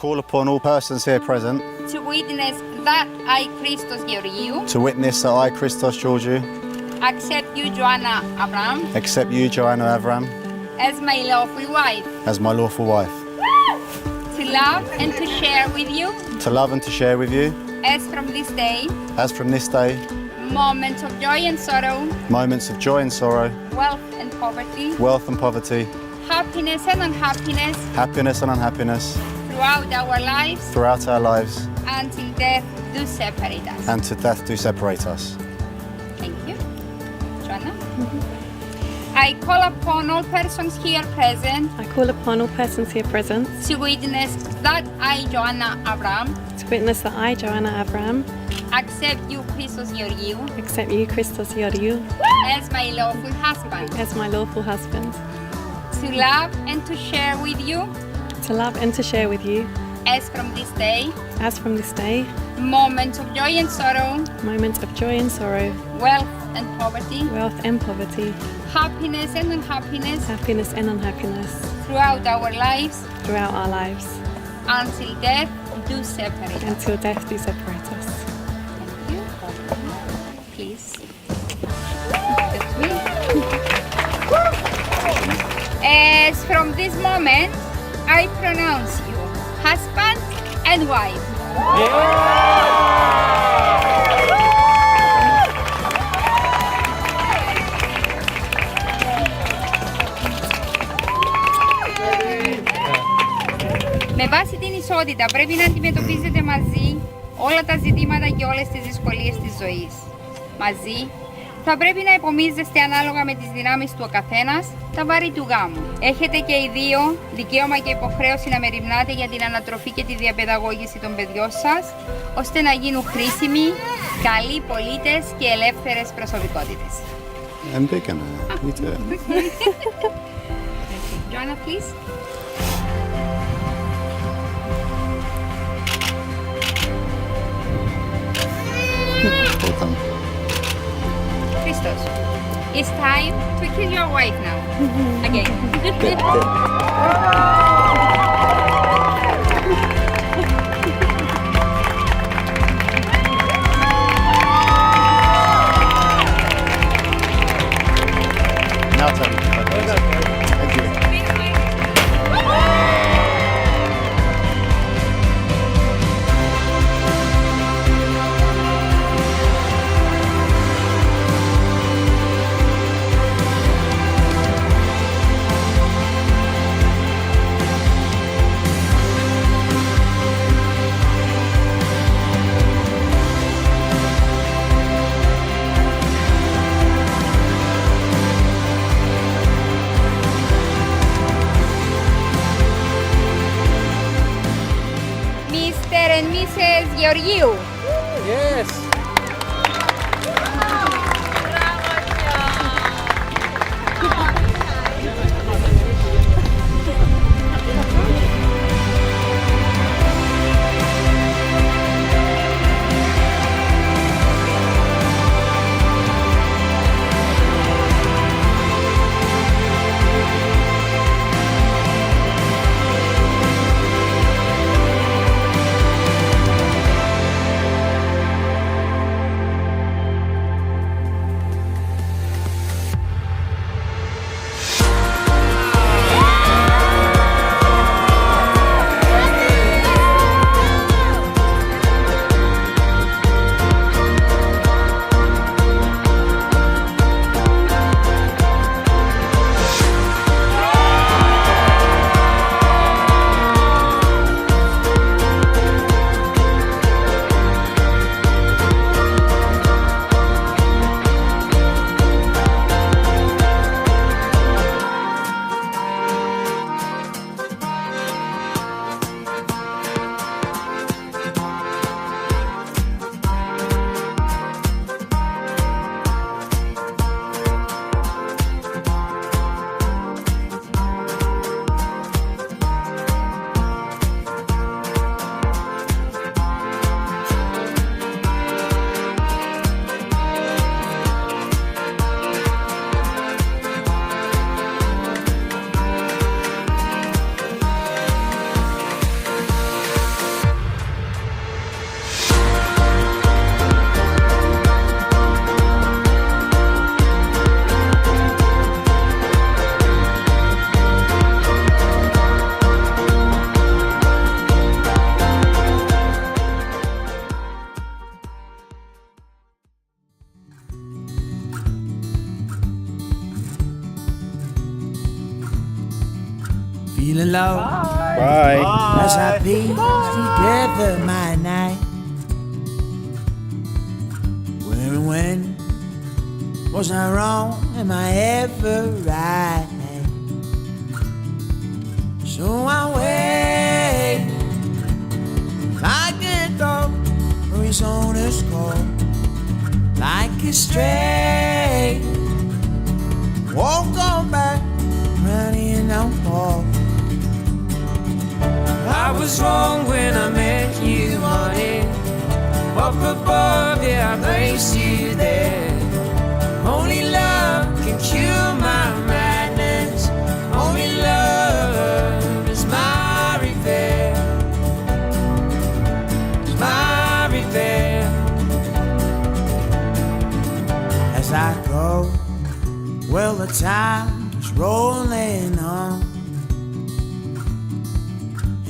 call upon all persons here present to witness that I, Christos Georgiou, to witness that I, Christos Georgiou, accept you, Johanna Abram, accept you, Johanna Avram, as my lawful wife, as my lawful wife, to love and to share with you, to love and to share with you, as from this day, moments of joy and sorrow, moments of joy and sorrow, wealth and poverty, happiness and unhappiness, throughout our lives, until death do separate us. Thank you. Joanna? I call upon all persons here present to witness that I, Johanna Abram, accept you, Christos Georgiou, as my lawful husband, to love and to share with you, as from this day, moments of joy and sorrow, wealth and poverty, happiness and unhappiness, throughout our lives, until death do separate us. Thank you. Please. That's me. As from this moment, I pronounce you husband and wife. Με βάση την ισότητα πρέπει να αντιμετωπίζετε μαζί όλα τα ζητήματα και όλες τις δυσκολίες της ζωής. Μαζί θα πρέπει να επομίζεστε ανάλογα με τις δυνάμεις του ο καθένας τα βάρη του γάμου. Έχετε και οι δύο δικαίωμα και υποχρέωση να μεριμνάτε για την ανατροφή και τη διαπαιδαγώγηση των παιδιών σας, ώστε να γίνουν χρήσιμοι, καλοί πολίτες και ελεύθερες προσωπικότητες. Johanna, please. Welcome. Christos, it's time to kiss your wife now. Again. Now tell me. Thank you. Mr. and Mrs. Georgiou. Yes. feeling low. Bye. As I piece together my night. Where and when was I wrong? Am I ever right? So I wait like a dog for his owner's call, like a stray. Won't go back, running no more. I was wrong when I met you, honey. Up above, yeah, I placed you there. Only love can cure my madness. Only love is my repair. It's my repair. As I go, well, the time is rolling on,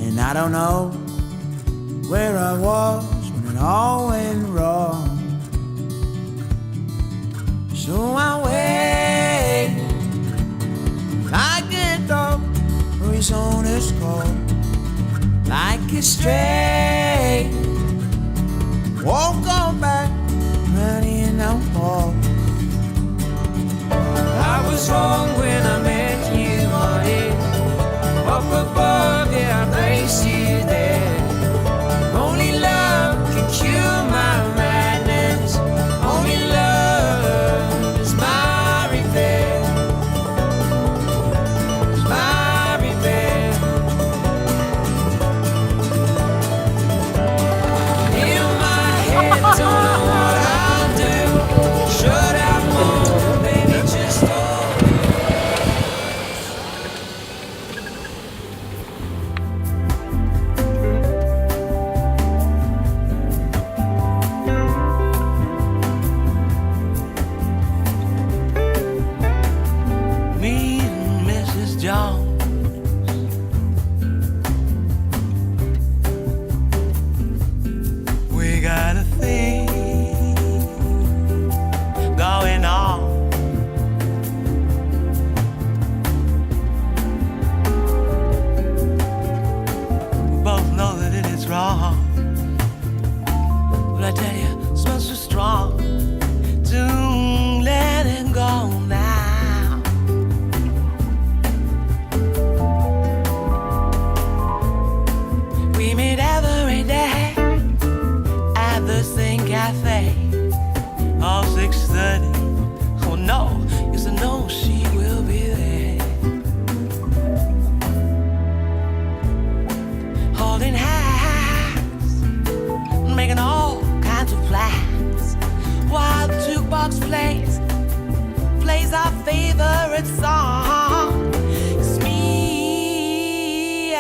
and I don't know where I was when it all went wrong. So I wait like a dog for his owner's call, like a stray. Won't go back, running no more. I was wrong when I met you, honey. Up above, yeah, I placed you there. Only love can cure my madness. Only love is my repair. It's my repair. In my head, don't know what I'll do. Shut out more, baby, just hold me. Me and Mrs. Jones, we got a thing going on. We both know that it is wrong, but I tell you, it smells so strong. Don't let it go now. We meet every day at the same cafe. All 6:30. Oh no, yes I know she will be there. Holding hands, making all kinds of plans. While the jukebox plays our favorite song. It's me,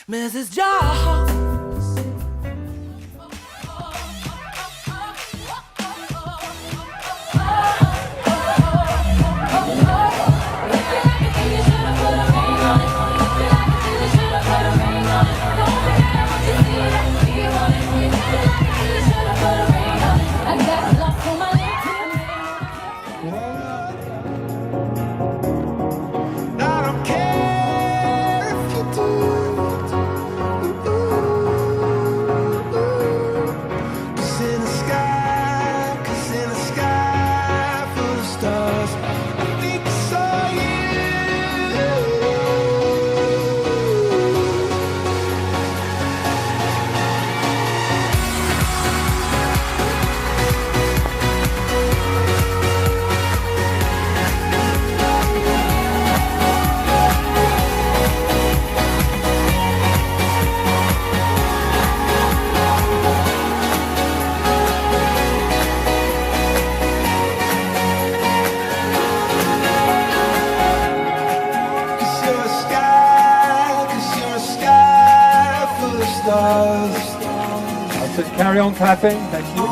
Mrs. Jones. I don't care if you do. 'Cause in the sky full of stars, I think I saw you. Carry on clapping, thank you.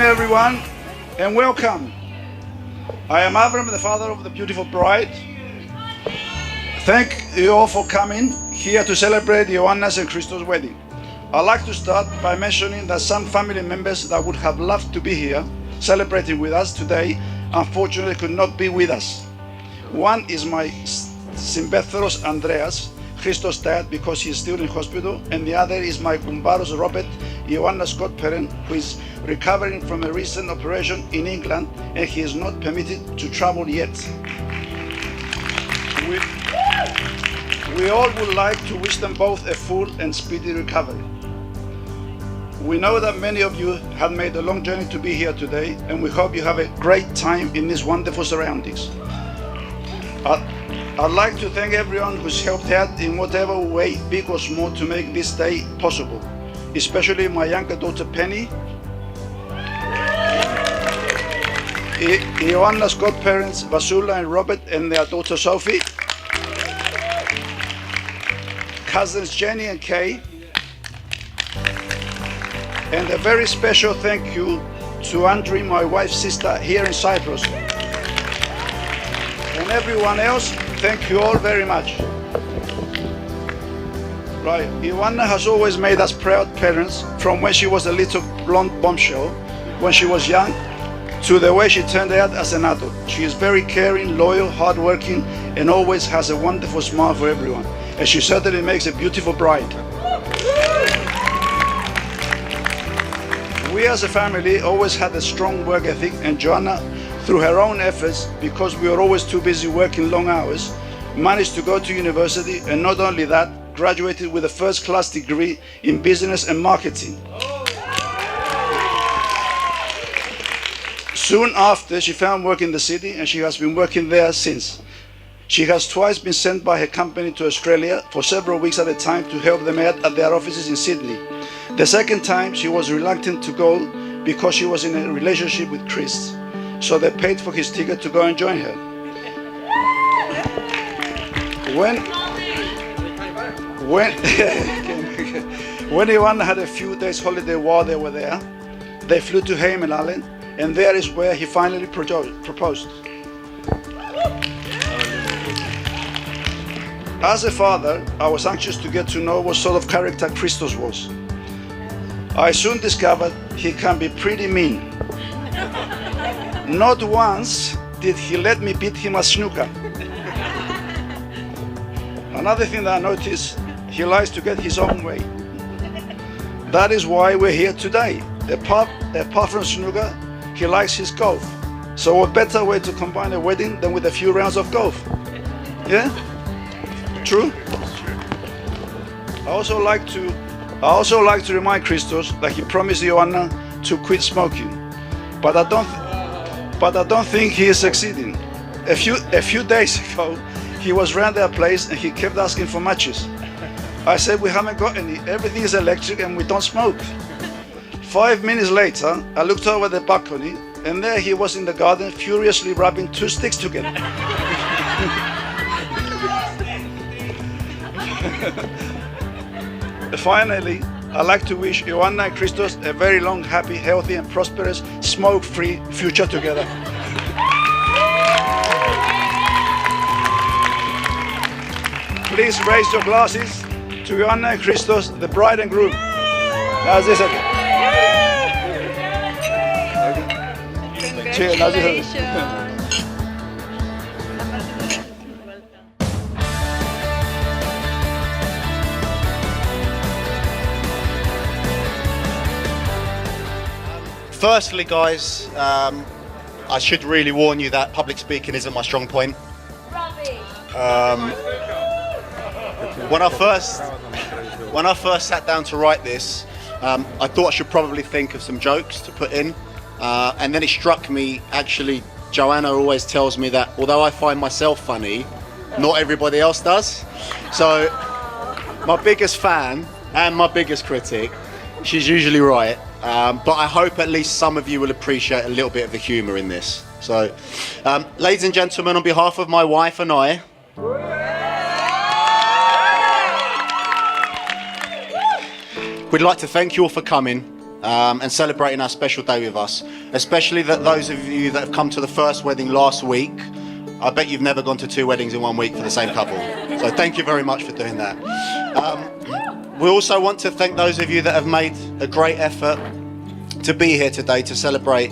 everyone, and welcome. I am Avram, the father of the beautiful bride. Thank you all for coming here to celebrate Johanna's and Christo's wedding. I'd like to start by mentioning that some family members that would have loved to be here celebrating with us today unfortunately could not be with us. One is my Symbethros Andreas, Christos dad, because he is still in hospital, and the other is my Gumbaros Robert, Johanna's godparent, who is recovering from a recent operation in England and he is not permitted to travel yet. We all would like to wish them both a full and speedy recovery. We know that many of you have made a long journey to be here today, and we hope you have a great time in these wonderful surroundings. I'd like to thank everyone who's helped out in whatever way, big or small, to make this day possible, especially my younger daughter Penny, Johanna's godparents Vasula and Robert and their daughter Sophie, cousins Jenny and Kay, and a very special thank you to Andrew, my wife's sister here in Cyprus. And everyone else, thank you all very much. Right, Johanna has always made us proud parents, from when she was a little blonde bombshell when she was young to the way she turned out as an adult. She is very caring, loyal, hardworking, and always has a wonderful smile for everyone. And she certainly makes a beautiful bride. We as a family always had a strong work ethic, and Johanna, through her own efforts, because we were always too busy working long hours, managed to go to university, and not only that, graduated with a first-class degree in business and marketing. Soon after, she found work in the city, and she has been working there since. She has twice been sent by her company to Australia for several weeks at a time to help them out at their offices in Sydney. The second time, she was reluctant to go because she was in a relationship with Chris, so they paid for his ticket to go and join her. When Johanna had a few days holiday while they were there, they flew to Hayman Island, and there is where he finally proposed. As a father, I was anxious to get to know what sort of character Christos was. I soon discovered he can be pretty mean. Not once did he let me beat him at snooker. Another thing that I noticed, he likes to get his own way. That is why we're here today. Apart from snooker, he likes his golf. So what better way to combine a wedding than with a few rounds of golf? Yeah? True? I also like to remind Christos that he promised Johanna to quit smoking, but I don't think he is succeeding. A few days ago, he was round their place and he kept asking for matches. I said, we haven't got any. Everything is electric and we don't smoke. 5 minutes later, I looked over the balcony and there he was in the garden, furiously rubbing 2 sticks together. Finally, I'd like to wish Johanna and Christos a very long, happy, healthy and prosperous, smoke-free future together. Please raise your glasses to Johanna and Christos, the bride and groom. As they said. Cheers. Firstly, guys, I should really warn you that public speaking isn't my strong point. When I first sat down to write this, I thought I should probably think of some jokes to put in, and then it struck me, actually, Johanna always tells me that although I find myself funny, not everybody else does. So, my biggest fan and my biggest critic, she's usually right. But I hope at least some of you will appreciate a little bit of the humour in this. So, ladies and gentlemen, on behalf of my wife and I, we'd like to thank you all for coming. and celebrating our special day with us. Especially that those of you that have come to the first wedding last week, I bet you've never gone to 2 weddings in 1 week for the same couple. So thank you very much for doing that. We also want to thank those of you that have made a great effort to be here today to celebrate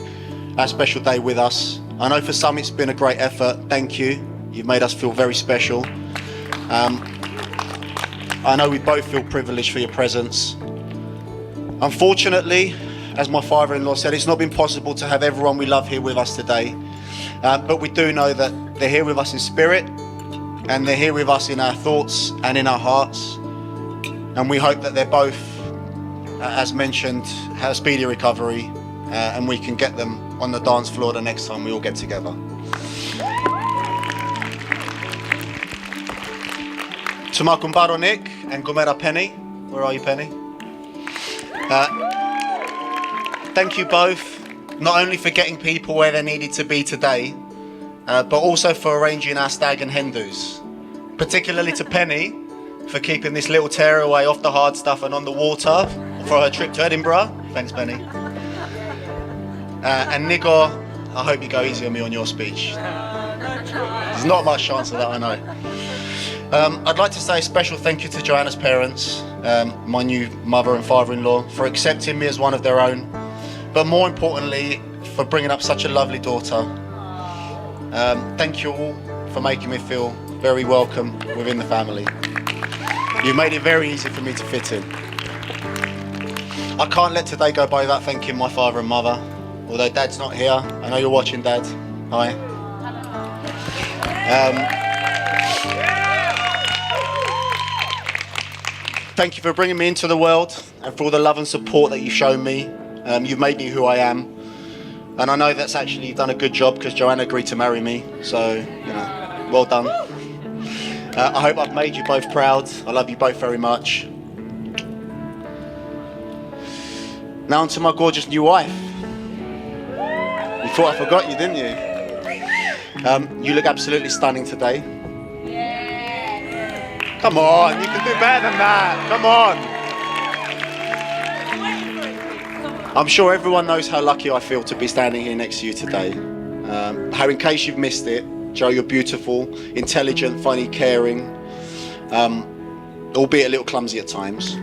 our special day with us. I know for some it's been a great effort. Thank you. You've made us feel very special. I know we both feel privileged for your presence. Unfortunately, as my father-in-law said, it's not been possible to have everyone we love here with us today. But we do know that they're here with us in spirit, and they're here with us in our thoughts and in our hearts. And we hope that they're both, as mentioned, have a speedy recovery, and we can get them on the dance floor the next time we all get together. To my kumbaro Nick and Gomera Penny. Where are you, Penny? Thank you both, not only for getting people where they needed to be today, but also for arranging our stag and hen do's. Particularly to Penny, for keeping this little tearaway off the hard stuff and on the water for her trip to Edinburgh. Thanks, Penny. And Nigor, I hope you go easy on me on your speech. There's not much chance of that, I know. I'd like to say a special thank you to Johanna's parents, my new mother and father-in-law, for accepting me as one of their own, but more importantly, for bringing up such a lovely daughter. Thank you all for making me feel very welcome within the family. You've made it very easy for me to fit in. I can't let today go by without thanking my father and mother, although Dad's not here. I know you're watching, Dad. Hi. Thank you for bringing me into the world and for all the love and support that you've shown me. You've made me who I am. And I know that's actually done a good job because Johanna agreed to marry me. So, you know, well done. I hope I've made you both proud. I love you both very much. Now on to my gorgeous new wife. You thought I forgot you, didn't you? You look absolutely stunning today. Come on, you can do better than that. Come on. I'm sure everyone knows how lucky I feel to be standing here next to you today. How, in case you've missed it, Joe, you're beautiful, intelligent, funny, caring, albeit a little clumsy at times.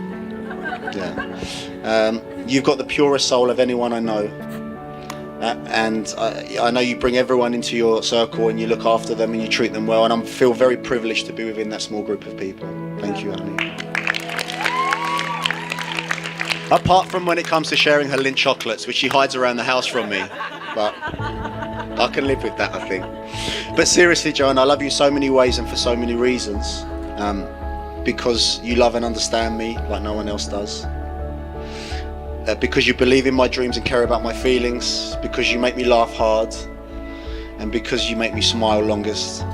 Yeah. You've got the purest soul of anyone I know. And I know you bring everyone into your circle and you look after them and you treat them well, and I feel very privileged to be within that small group of people. Thank you, Annie. Apart from when it comes to sharing her Lindt chocolates, which she hides around the house from me, but I can live with that, I think. But seriously, Joanna, I love you in so many ways and for so many reasons, because you love and understand me like no one else does. Because you believe in my dreams and care about my feelings, because you make me laugh hard, and because you make me smile longest.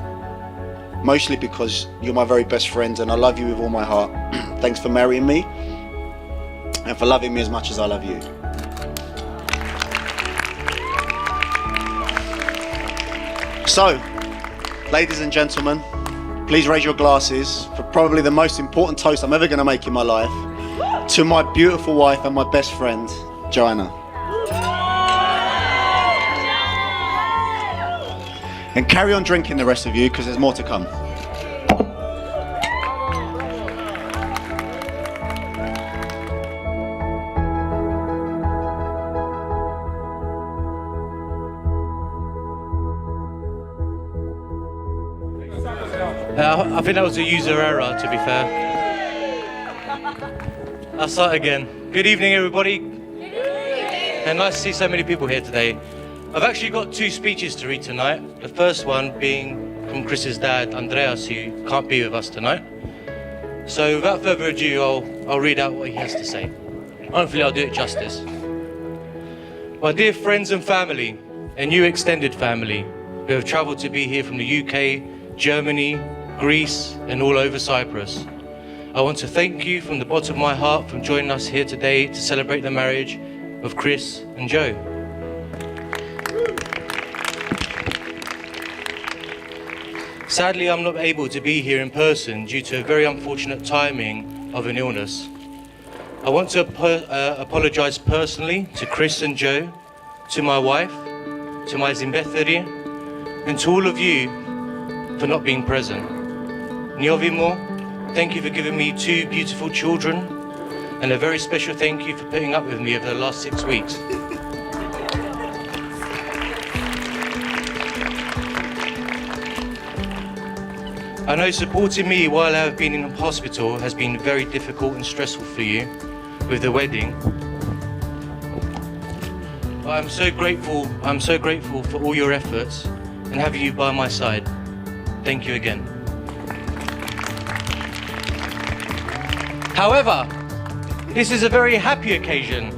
Mostly because you're my very best friend and I love you with all my heart. Thanks for marrying me and for loving me as much as I love you. So, ladies and gentlemen, please raise your glasses for probably the most important toast I'm ever going to make in my life. To my beautiful wife and my best friend, Johanna. And carry on drinking, the rest of you, because there's more to come. I think that was a user error, to be fair. I'll start again. Good evening, everybody. And nice to see so many people here today. I've actually got 2 speeches to read tonight. The first one being from Chris's dad, Andreas, who can't be with us tonight. So without further ado, I'll read out what he has to say. Hopefully I'll do it justice. My dear friends and family, and you extended family, who have travelled to be here from the UK, Germany, Greece, and all over Cyprus. I want to thank you from the bottom of my heart for joining us here today to celebrate the marriage of Chris and Joe. Sadly, I'm not able to be here in person due to a very unfortunate timing of an illness. I want to apologise personally to Chris and Joe, to my wife, to my Zimbetheri, and to all of you for not being present. Niovimo, thank you for giving me 2 beautiful children, and a very special thank you for putting up with me over the last 6 weeks. I know supporting me while I have been in hospital has been very difficult and stressful for you with the wedding. But I'm so grateful for all your efforts and having you by my side. Thank you again. However, this is a very happy occasion,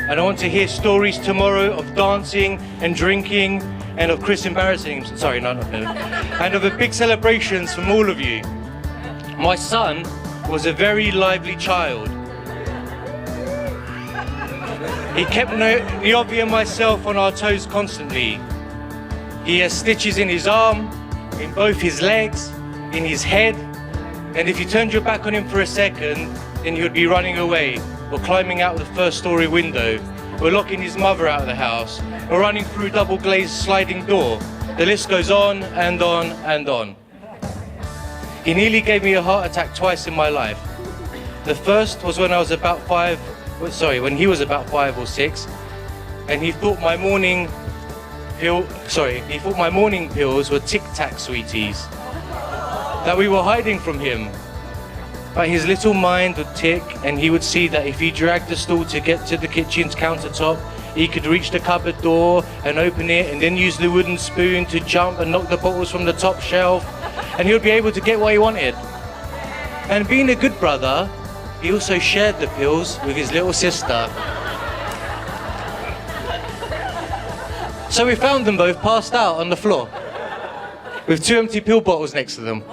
and I want to hear stories tomorrow of dancing and drinking and of Chris embarrassing, sorry, no, not him, and of a big celebrations from all of you. My son was a very lively child. He kept Niovi and myself on our toes constantly. He has stitches in his arm, in both his legs, in his head, and if you turned your back on him for a second, then he would be running away, or climbing out the first-story window, or locking his mother out of the house, or running through a double-glazed sliding door. The list goes on and on and on. He nearly gave me a heart attack twice in my life. The first was when he was about 5 or 6, and he thought my morning pills were Tic Tac sweeties that we were hiding from him. But his little mind would tick, and he would see that if he dragged the stool to get to the kitchen's countertop, he could reach the cupboard door and open it, and then use the wooden spoon to jump and knock the bottles from the top shelf, and he would be able to get what he wanted. And being a good brother, he also shared the pills with his little sister. So we found them both passed out on the floor, with 2 empty pill bottles next to them.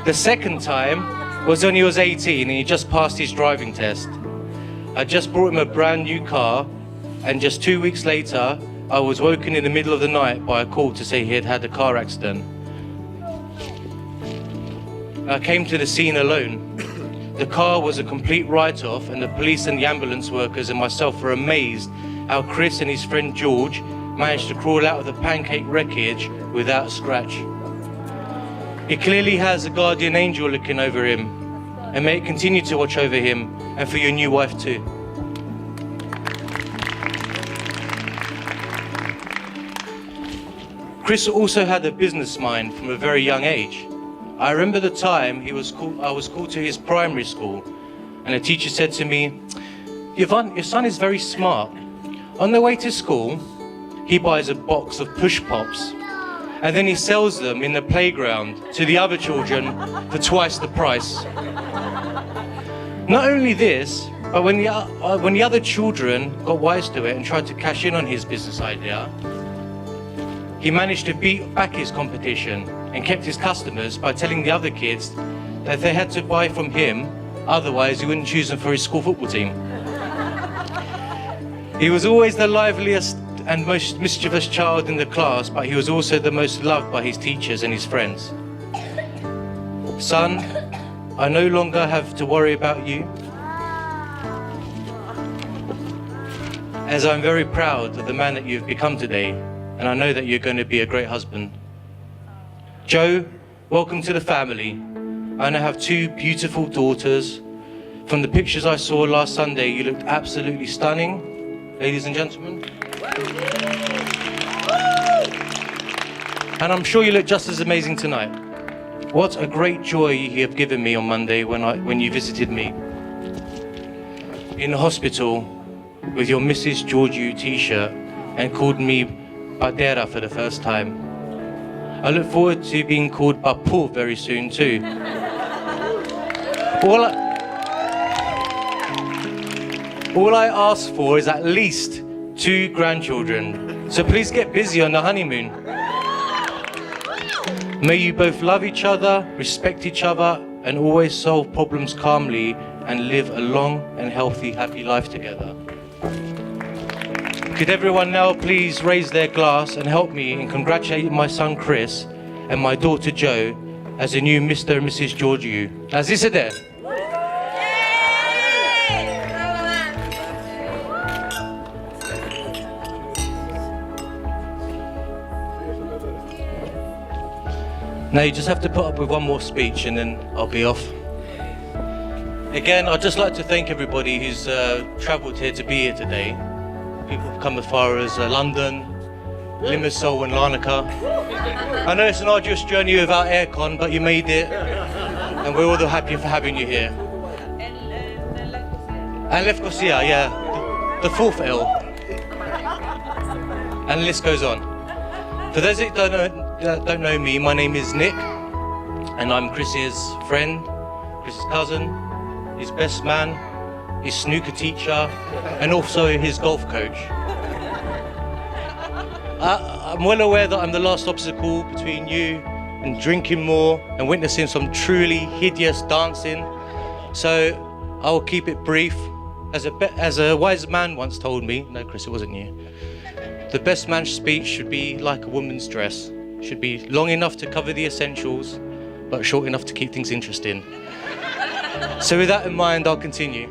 The second time was when he was 18 and he just passed his driving test. I just brought him a brand new car, and just 2 weeks later, I was woken in the middle of the night by a call to say he had had a car accident. I came to the scene alone. The car was a complete write-off, and the police and the ambulance workers and myself were amazed how Chris and his friend George managed to crawl out of the pancake wreckage without a scratch. He clearly has a guardian angel looking over him, and may it continue to watch over him and for your new wife too. Chris also had a business mind from a very young age. I remember the time I was called to his primary school, and a teacher said to me, "Johanna, your son is very smart. On the way to school, he buys a box of push pops, and then he sells them in the playground to the other children for twice the price." Not only this, but when the other children got wise to it and tried to cash in on his business idea, he managed to beat back his competition and kept his customers by telling the other kids that they had to buy from him, otherwise he wouldn't choose them for his school football team. He was always the liveliest and most mischievous child in the class, but he was also the most loved by his teachers and his friends. Son, I no longer have to worry about you, as I'm very proud of the man that you've become today, and I know that you're going to be a great husband. Joe, welcome to the family. I now have 2 beautiful daughters. From the pictures I saw last Sunday, you looked absolutely stunning, ladies and gentlemen. And I'm sure you look just as amazing tonight. What a great joy you have given me on Monday when you visited me in the hospital with your Mrs. Georgiou t-shirt and called me Badera for the first time. I look forward to being called Bapu very soon too. All I ask for is at least 2 grandchildren, so please get busy on the honeymoon. May you both love each other, respect each other, and always solve problems calmly and live a long and healthy, happy life together. Could everyone now please raise their glass and help me in congratulating my son Chris and my daughter Jo as the new Mr. and Mrs. Georgiou. As is it there? Now you just have to put up with one more speech and then I'll be off. Again, I'd just like to thank everybody who's travelled here to be here today. People have come as far as London, Limassol and Larnaca. I know it's an arduous journey without aircon, but you made it. And we're all happy for having you here. And Lefkosia, yeah, the fourth L. And the list goes on. For those that don't know me, my name is Nick, and I'm Chris's friend, Chris's cousin, his best man, his snooker teacher, and also his golf coach. I'm well aware that I'm the last obstacle between you and drinking more and witnessing some truly hideous dancing, so I'll keep it brief. As a wise man once told me, no Chris, it wasn't you, the best man's speech should be like a woman's dress. Should be long enough to cover the essentials, but short enough to keep things interesting. So with that in mind, I'll continue.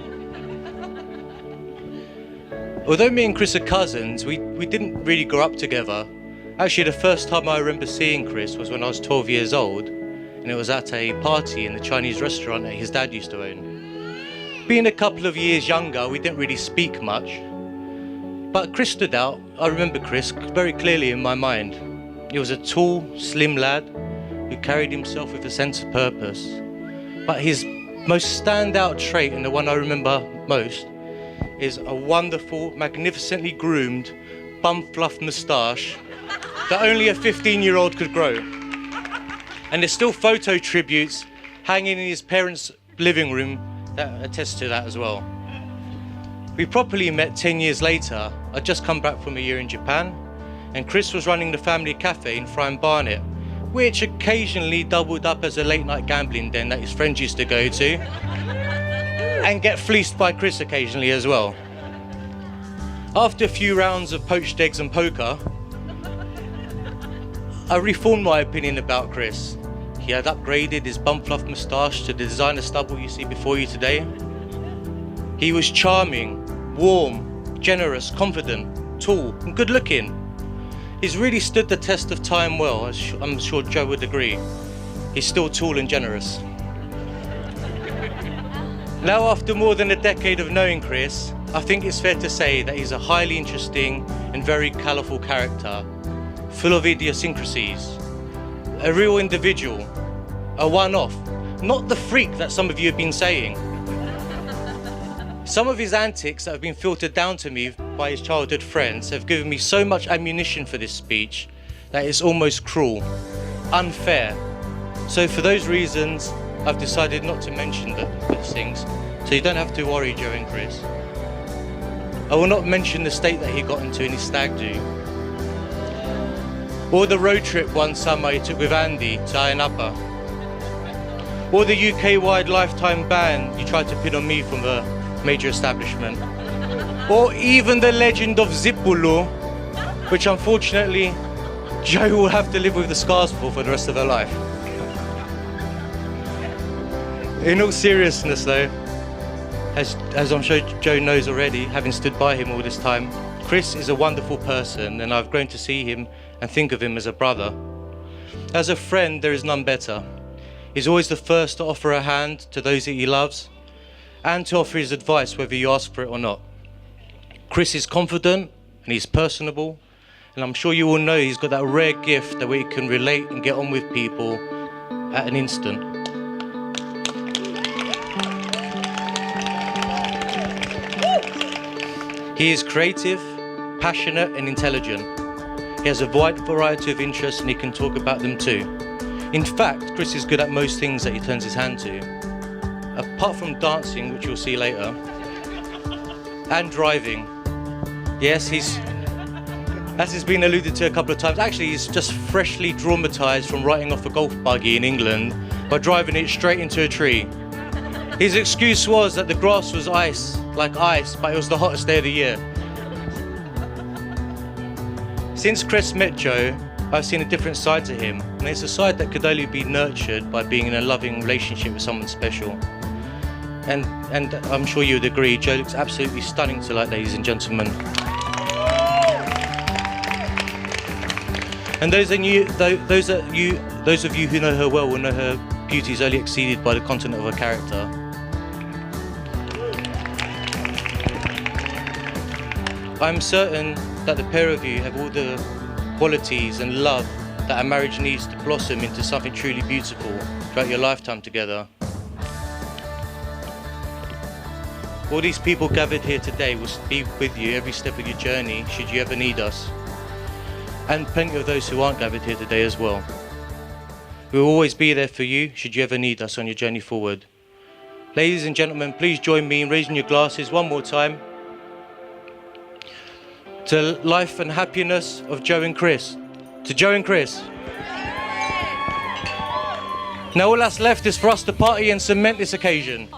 Although me and Chris are cousins, we didn't really grow up together. Actually, the first time I remember seeing Chris was when I was 12 years old, and it was at a party in the Chinese restaurant that his dad used to own. Being a couple of years younger, we didn't really speak much. But Chris stood out. I remember Chris very clearly in my mind. He was a tall, slim lad who carried himself with a sense of purpose. But his most standout trait, and the one I remember most, is a wonderful, magnificently groomed, bum-fluff moustache that only a 15-year-old could grow. And there's still photo tributes hanging in his parents' living room that attest to that as well. We properly met 10 years later. I'd just come back from a year in Japan, and Chris was running the family cafe in Friar Barnet, which occasionally doubled up as a late-night gambling den that his friends used to go to, and get fleeced by Chris occasionally as well. After a few rounds of poached eggs and poker, I reformed my opinion about Chris. He had upgraded his bum-fluff moustache to the designer stubble you see before you today. He was charming, warm, generous, confident, tall, and good-looking. He's really stood the test of time well, as I'm sure Joe would agree. He's still tall and generous. Now, after more than a decade of knowing Chris, I think it's fair to say that he's a highly interesting and very colourful character, full of idiosyncrasies, a real individual, a one-off, not the freak that some of you have been saying. Some of his antics that have been filtered down to me by his childhood friends have given me so much ammunition for this speech that it's almost cruel, unfair. So for those reasons, I've decided not to mention those things, so you don't have to worry, Joe and Chris. I will not mention the state that he got into in his stag do, or the road trip one summer he took with Andy to Ayia Napa, or the UK-wide lifetime ban you tried to pin on me from a major establishment, or even the legend of Zipulu, which unfortunately Joe will have to live with the scars for the rest of her life. In all seriousness though, as I'm sure Joe knows already, having stood by him all this time, Chris is a wonderful person, and I've grown to see him and think of him as a brother. As a friend, there is none better. He's always the first to offer a hand to those that he loves, and to offer his advice whether you ask for it or not. Chris is confident and he's personable, and I'm sure you all know he's got that rare gift that he can relate and get on with people at an instant. He is creative, passionate and intelligent. He has a wide variety of interests and he can talk about them too. In fact, Chris is good at most things that he turns his hand to. Apart from dancing, which you'll see later, and driving. Yes, as has been alluded to a couple of times, actually he's just freshly traumatised from writing off a golf buggy in England by driving it straight into a tree. His excuse was that the grass was ice, like ice, but it was the hottest day of the year. Since Chris met Joe, I've seen a different side to him, and it's a side that could only be nurtured by being in a loving relationship with someone special. And I'm sure you would agree, Joe looks absolutely stunning tonight, ladies and gentlemen. And those of you Those of you who know her well will know her beauty is only exceeded by the content of her character. I'm certain that the pair of you have all the qualities and love that a marriage needs to blossom into something truly beautiful throughout your lifetime together. All these people gathered here today will be with you every step of your journey should you ever need us. And plenty of those who aren't gathered here today as well. We will always be there for you should you ever need us on your journey forward. Ladies and gentlemen, please join me in raising your glasses one more time to life and happiness of Joe and Chris. To Joe and Chris. Now all that's left is for us to party and cement this occasion.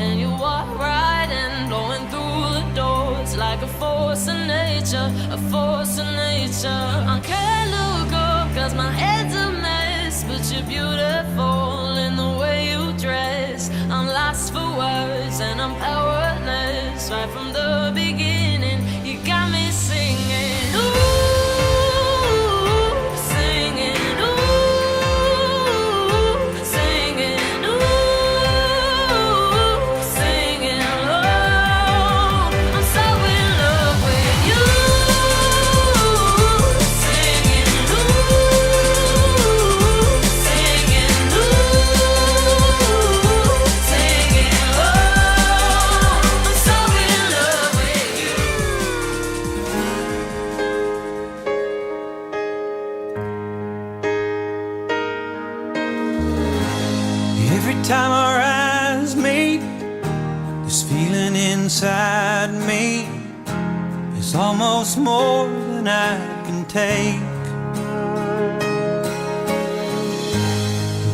And you walk right in, blowing through the doors like a force of nature, a force of nature. I can't look up cause my head's a mess, but you're beautiful in the way you dress. I'm lost for words and I'm powerless. Right from the beginning, you got me singing. Ooh. Every time our eyes meet, this feeling inside me is almost more than I can take.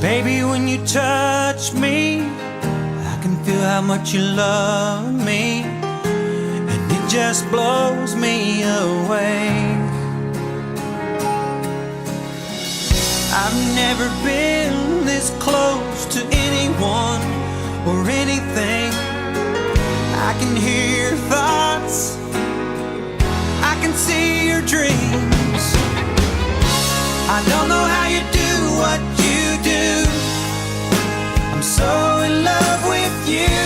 Baby, when you touch me, I can feel how much you love me, and it just blows me away. I've never been this close to anyone or anything. I can hear your thoughts, I can see your dreams. I don't know how you do what you do. I'm so in love with you.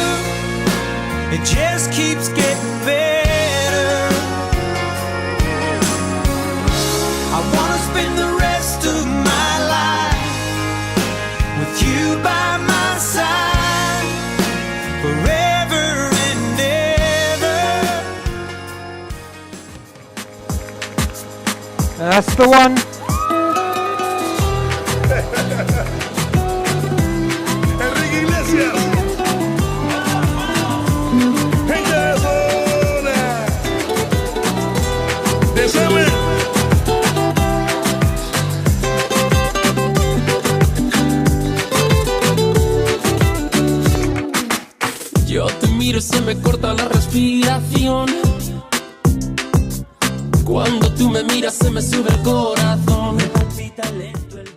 It just keeps getting better. I wanna spend the rest of my life with you by my side, forever and ever. That's the one. Enrique Iglesias. Gente de zona. Desame. Yo te miro y se me corta la respiración. Cuando tú me miras se me sube el corazón. Me palpita lento el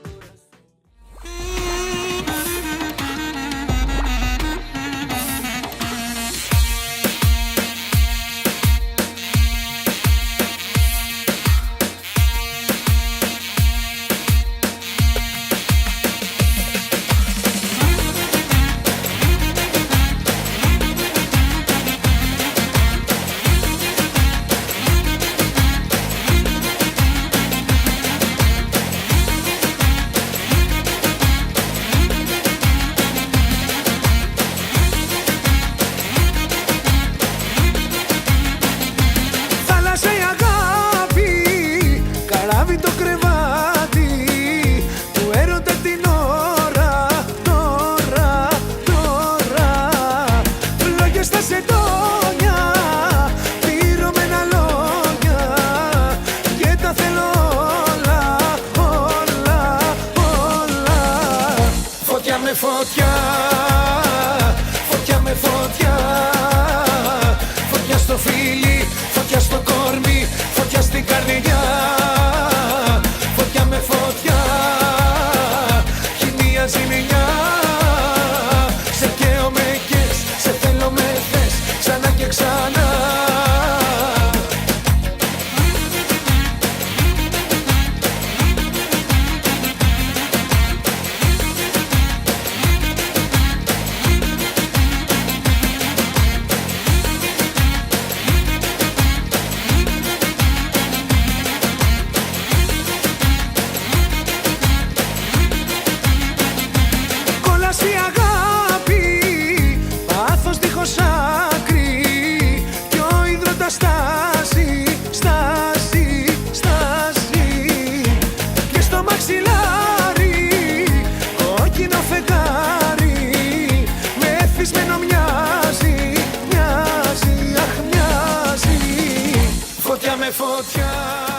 φωτιά, φωτιά με φωτιά. Φωτιά στο φίλι, φωτιά στο κορμί, φωτιά στην καρδιά. Φωτιά με φωτιά, χημεία ζημιά. Σε καίω με κες, σε θέλω με θες, ξανά και ξανά. φωτιά.